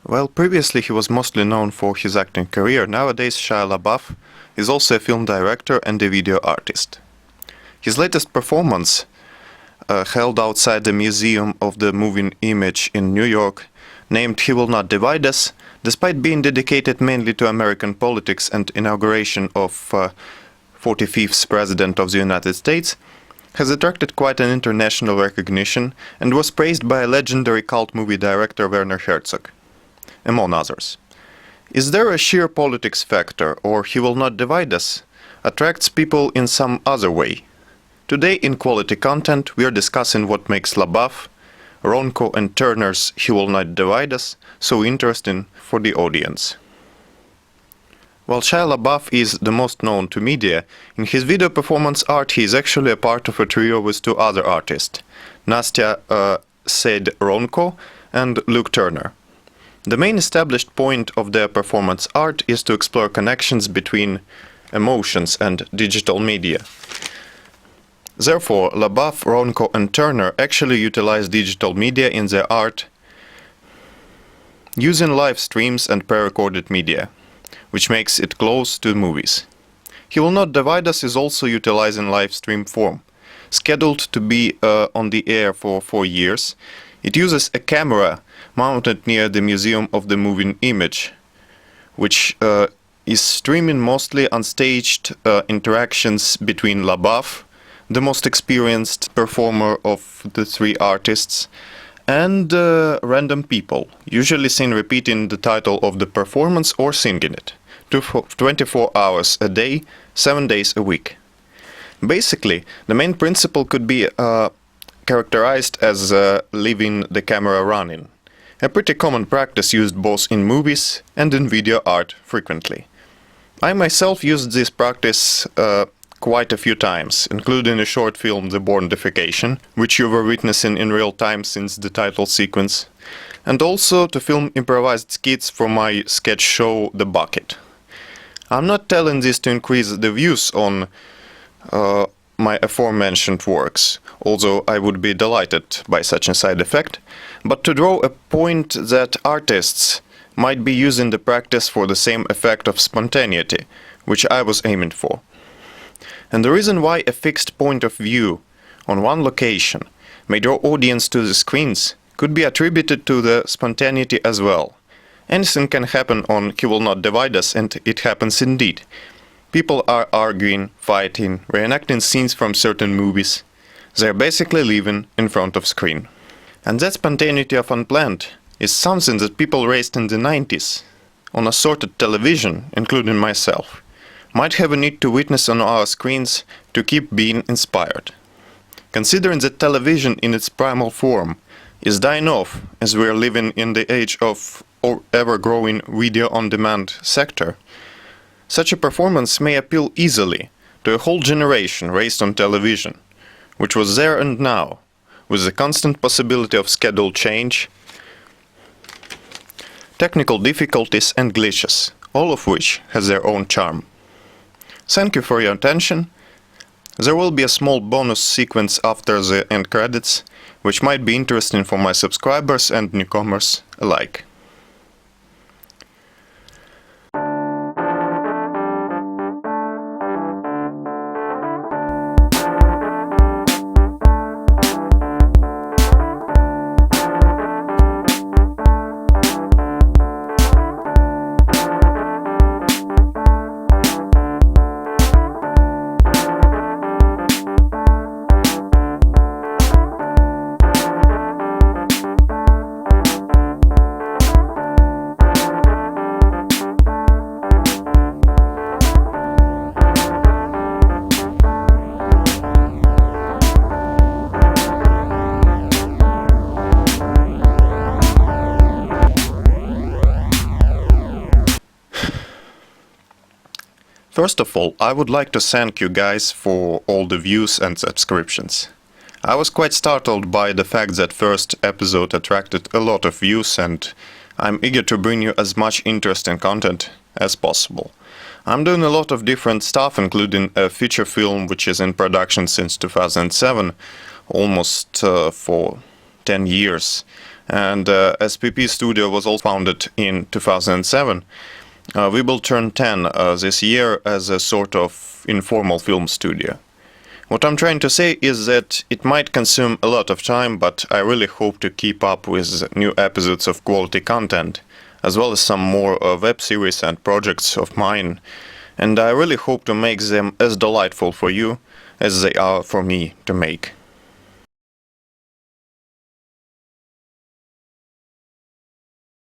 While previously he was mostly known for his acting career, nowadays Shia LaBeouf is also a film director and a video artist. His latest performance, held outside the Museum of the Moving Image in New York, named He Will Not Divide Us, despite being dedicated mainly to American politics and inauguration of 45th President of the United States, has attracted quite an international recognition and was praised by a legendary cult movie director Rönkkö, among others. Is there a sheer politics factor, or He Will Not Divide Us attracts people in some other way? Today in Quality Content we are discussing what makes LaBeouf, Rönkkö and Turner's He Will Not Divide Us so interesting for the audience. While Shia LaBeouf is the most known to media, in his video performance art he is actually a part of a trio with two other artists, Nastya said Rönkkö and Luke Turner. The main established point of their performance art is to explore connections between emotions and digital media. Therefore, LaBeouf, Rönkkö and Turner actually utilize digital media in their art using live streams and pre-recorded media, which makes it close to movies. He Will Not Divide Us is also utilizing live stream form. Scheduled to be on the air for 4 years, it uses a camera mounted near the Museum of the Moving Image, which is streaming mostly unstaged interactions between LaBeouf, the most experienced performer of the three artists, and random people, usually seen repeating the title of the performance or singing it, 24 hours a day, 7 days a week. Basically, the main principle could be characterized as leaving the camera running, a pretty common practice used both in movies and in video art frequently. I myself used this practice quite a few times, including a short film, The Born Defecation, which you were witnessing in real time since the title sequence, and also to film improvised skits for my sketch show The Bucket. I'm not telling this to increase the views on my aforementioned works, although I would be delighted by such a side effect, but to draw a point that artists might be using the practice for the same effect of spontaneity, which I was aiming for. And the reason why a fixed point of view on one location may draw audience to the screens could be attributed to the spontaneity as well. Anything can happen on He Will Not Divide Us, and it happens indeed. People are arguing, fighting, reenacting scenes from certain movies. They're basically living in front of screen. And that spontaneity of unplanned is something that people raised in the 90s on assorted television, including myself, might have a need to witness on our screens to keep being inspired. Considering that television in its primal form is dying off as we are living in the age of ever-growing video-on-demand sector, such a performance may appeal easily to a whole generation raised on television, which was there and now, with the constant possibility of schedule change, technical difficulties and glitches, all of which has their own charm. Thank you for your attention. There will be a small bonus sequence after the end credits, which might be interesting for my subscribers and newcomers alike. First of all, I would like to thank you guys for all the views and subscriptions. I was quite startled by the fact that first episode attracted a lot of views, and I'm eager to bring you as much interesting content as possible. I'm doing a lot of different stuff, including a feature film which is in production since 2007, almost for 10 years, And as PP Studio was also founded in 2007, we will turn 10 this year as a sort of informal film studio. What I'm trying to say is that it might consume a lot of time, but I really hope to keep up with new episodes of quality content, as well as some more web series and projects of mine, and I really hope to make them as delightful for you as they are for me to make.